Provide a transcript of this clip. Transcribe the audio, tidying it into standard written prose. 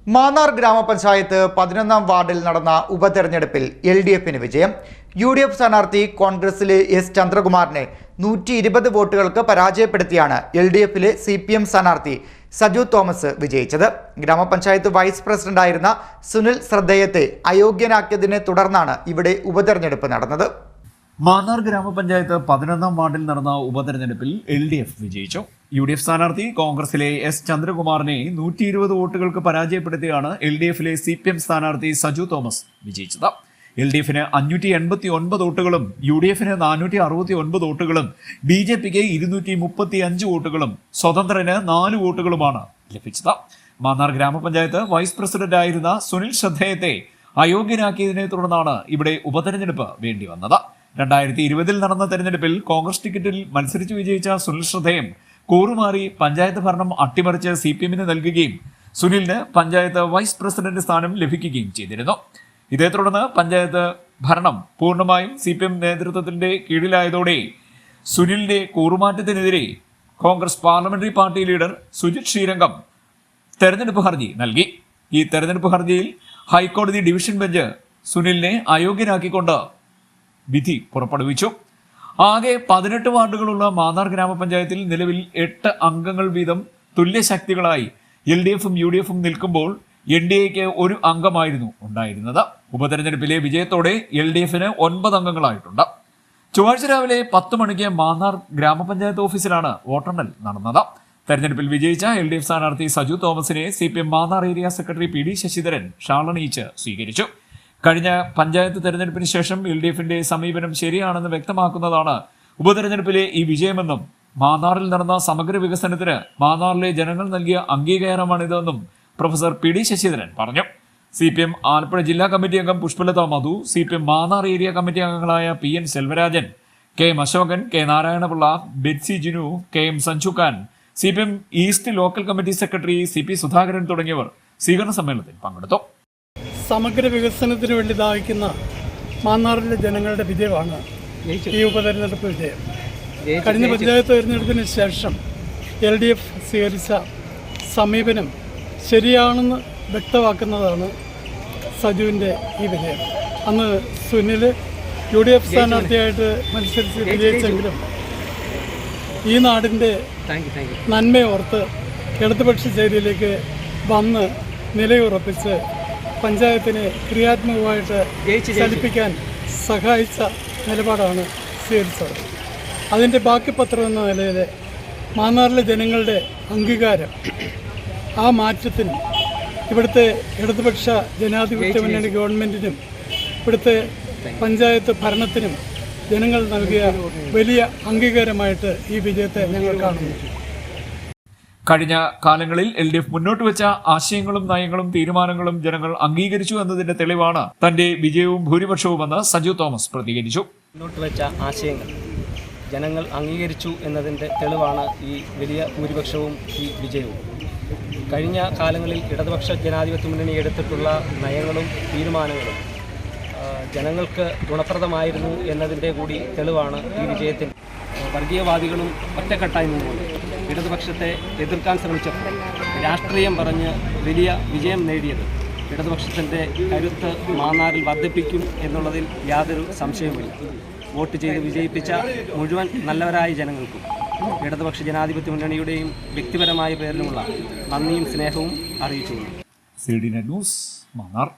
മാന്നാർ ഗ്രാമപഞ്ചായത്ത് 11ാം വാർഡിൽ നടന്ന ഉപതെരഞ്ഞെടുപ്പിൽ LDFന് വിജയം. UDF സ്ഥാനാർത്ഥി കോൺഗ്രസിലെ എസ് ചന്ദ്രകുമാറിനെ 120 വോട്ടുകൾക്ക് പരാജയപ്പെടുത്തിയാണ് LDFിലെ CPM സ്ഥാനാർത്ഥി സജു തോമസ് വിജയിച്ചത്. ഗ്രാമപഞ്ചായത്ത് വൈസ് പ്രസിഡന്റായിരുന്ന സുനിൽ ശ്രദ്ധേയത്തെ അയോഗ്യനാക്കിയതിനെ തുടർന്നാണ് ഇവിടെ ഉപതെരഞ്ഞെടുപ്പ് നടന്നത്. മാന്നാർ ഗ്രാമപഞ്ചായത്ത് 11ാം വാർഡിൽ നടന്ന ഉപതെരഞ്ഞെടുപ്പിൽ LDF വിജയിച്ചു. UDF സ്ഥാനാർത്ഥി കോൺഗ്രസിലെ എസ് ചന്ദ്രകുമാറിനെ 120 വോട്ടുകൾക്ക് പരാജയപ്പെടുത്തിയാണ് LDFിലെ CPM സ്ഥാനാർത്ഥി സജു തോമസ് വിജയിച്ചത്. LDFന് 589 വോട്ടുകളും UDFന് 469 വോട്ടുകളും BJPക്ക് 235 വോട്ടുകളും സ്വതന്ത്രന് 4 വോട്ടുകളുമാണ് ലഭിച്ചത്. മാന്നാർ ഗ്രാമപഞ്ചായത്ത് വൈസ് പ്രസിഡന്റായിരുന്ന സുനിൽ ശ്രദ്ധേയത്തെ അയോഗ്യനാക്കിയതിനെ തുടർന്നാണ് ഇവിടെ ഉപതെരഞ്ഞെടുപ്പ് വേണ്ടി വന്നത്. 2020 നടന്ന തെരഞ്ഞെടുപ്പിൽ കോൺഗ്രസ് ടിക്കറ്റിൽ മത്സരിച്ച് വിജയിച്ച സുനിൽ ശ്രദ്ധേയം കൂറുമാറി പഞ്ചായത്ത് ഭരണം അട്ടിമറിച്ച് CPMന് നൽകുകയും സുനിലിന് പഞ്ചായത്ത് വൈസ് പ്രസിഡന്റ് സ്ഥാനം ലഭിക്കുകയും ചെയ്തിരുന്നു. ഇതേ തുടർന്ന് പഞ്ചായത്ത് ഭരണം പൂർണ്ണമായും CPM നേതൃത്വത്തിന്റെ കീഴിലായതോടെ സുനിലിന്റെ കൂറുമാറ്റത്തിനെതിരെ Congress parliamentary party leader Sujith Sreerangam തെരഞ്ഞെടുപ്പ് ഹർജി നൽകി. ഈ തെരഞ്ഞെടുപ്പ് ഹർജിയിൽ ഹൈക്കോടതി ഡിവിഷൻ ബെഞ്ച് സുനിലിനെ അയോഗ്യനാക്കിക്കൊണ്ട് വിധി പുറപ്പെടുവിച്ചു. ആകെ 18 വാർഡുകളുള്ള മാന്നാർ ഗ്രാമപഞ്ചായത്തിൽ നിലവിൽ 8 അംഗങ്ങൾ വീതം തുല്യശക്തികളായി LDFും UDFും നിൽക്കുമ്പോൾ NDAക്ക് 1 അംഗമായിരുന്നു ഉണ്ടായിരുന്നത്. ഉപതെരഞ്ഞെടുപ്പിലെ വിജയത്തോടെ LDFന് 9 അംഗങ്ങളായിട്ടുണ്ട്. ചൊവ്വാഴ്ച രാവിലെ 10 മണിക്ക് മാന്നാർ ഗ്രാമപഞ്ചായത്ത് ഓഫീസിലാണ് വോട്ടെണ്ണൽ നടന്നത്. തെരഞ്ഞെടുപ്പിൽ വിജയിച്ച LDF സ്ഥാനാർത്ഥി സജു തോമസിനെ CPM Mannar area secretary PD Sasidharan ഷാളണിയിച്ച് സ്വീകരിച്ചു. കഴിഞ്ഞ പഞ്ചായത്ത് തെരഞ്ഞെടുപ്പിന് ശേഷം LDFിന്റെ സമീപനം ശരിയാണെന്ന് വ്യക്തമാക്കുന്നതാണ് ഉപതെരഞ്ഞെടുപ്പിലെ ഈ വിജയമെന്നും മാന്നാറിൽ നടന്ന സമഗ്ര വികസനത്തിന് മാന്നാറിലെ ജനങ്ങൾ നൽകിയ അംഗീകാരമാണിതെന്നും പ്രൊഫസർ PD ശശിധരൻ പറഞ്ഞു. CPM ആലപ്പുഴ ജില്ലാ കമ്മിറ്റി അംഗം പുഷ്പലത മധു, CPM മാന്നാർ ഏരിയ കമ്മിറ്റി അംഗങ്ങളായ PN Selvarajan, KM Ashokan, K Narayana Pillai, Betsy Jinu, KM സഞ്ജുഖാൻ, CPM east local committee secretary CP Sudhakaran തുടങ്ങിയവർ സ്വീകരണ സമ്മേളനത്തിൽ പങ്കെടുത്തു. സമഗ്ര വികസനത്തിന് വേണ്ടി ദാഹിക്കുന്ന മാന്നാറിലെ ജനങ്ങളുടെ വിജയമാണ് ഈ ഉപതെരഞ്ഞെടുപ്പ് വിജയം. കഴിഞ്ഞ പഞ്ചായത്ത് തെരഞ്ഞെടുപ്പിന് ശേഷം LDF സ്വീകരിച്ച സമീപനം ശരിയാണെന്ന് വ്യക്തമാക്കുന്നതാണ് സജുവിൻ്റെ ഈ വിജയം. അന്ന് സുനിൽ UDF സ്ഥാനാർത്ഥിയായിട്ട് മത്സരിച്ച് വിജയിച്ചെങ്കിലും ഈ നാടിൻ്റെ നന്മയോർത്ത് ഇടതുപക്ഷ ചേരിയിലേക്ക് വന്ന് നിലയുറപ്പിച്ച് പഞ്ചായത്തിനെ ക്രിയാത്മകമായിട്ട് ചലിപ്പിക്കാൻ സഹായിച്ച നിലപാടാണ് സ്വീകരിച്ചത്. അതിൻ്റെ ബാക്കി പത്രം എന്ന നിലയിൽ മാന്നാറിലെ ജനങ്ങളുടെ അംഗീകാരം ആ മാറ്റത്തിനും ഇവിടുത്തെ ഇടതുപക്ഷ ജനാധിപത്യ മുന്നണി ഗവൺമെൻറ്റിനും ഇവിടുത്തെ പഞ്ചായത്ത് ഭരണത്തിനും ജനങ്ങൾ നൽകിയ വലിയ അംഗീകാരമായിട്ട് ഈ വിജയത്തെ ഞങ്ങൾ കാണുന്നു. കഴിഞ്ഞ കാലങ്ങളിൽ LDF മുന്നോട്ട് വെച്ച ആശയങ്ങളും നയങ്ങളും തീരുമാനങ്ങളും ജനങ്ങൾ അംഗീകരിച്ചു എന്നതിന്റെ തെളിവാണ് തന്റെ വിജയവും ഭൂരിപക്ഷവുമെന്ന് സജു തോമസ് പ്രതികരിച്ചു. മുന്നോട്ട് വെച്ച ആശയങ്ങൾ ജനങ്ങൾ അംഗീകരിച്ചു എന്നതിന്റെ തെളിവാണ് ഈ വലിയ ഭൂരിപക്ഷവും ഈ വിജയവും. കഴിഞ്ഞ കാലങ്ങളിൽ ഇടതുപക്ഷ ജനാധിപത്യ മുന്നണി എടുത്തിട്ടുള്ള നയങ്ങളും തീരുമാനങ്ങളും ജനങ്ങൾക്ക് ഗുണപ്രദമായിരുന്നു എന്നതിൻ്റെ കൂടി തെളിവാണ് ഈ വിജയത്തിന്. വർഗീയവാദികളും ഒറ്റക്കെട്ടായി നിന്നുകൊണ്ട് ഇടതുപക്ഷത്തെ എതിർക്കാൻ ശ്രമിച്ചപ്പോൾ രാഷ്ട്രീയം പറഞ്ഞ് വലിയ വിജയം നേടിയത് ഇടതുപക്ഷത്തിൻ്റെ കരുത്ത് മാന്നാറിൽ വർദ്ധിപ്പിക്കും എന്നുള്ളതിൽ യാതൊരു സംശയവുമില്ല. വോട്ട് ചെയ്ത് വിജയിപ്പിച്ച മുഴുവൻ നല്ലവരായ ജനങ്ങൾക്കും ഇടതുപക്ഷ ജനാധിപത്യ മുന്നണിയുടെയും വ്യക്തിപരമായ പേരിലുമുള്ള നന്ദിയും സ്നേഹവും അറിയിച്ചു. CDN news Mannar.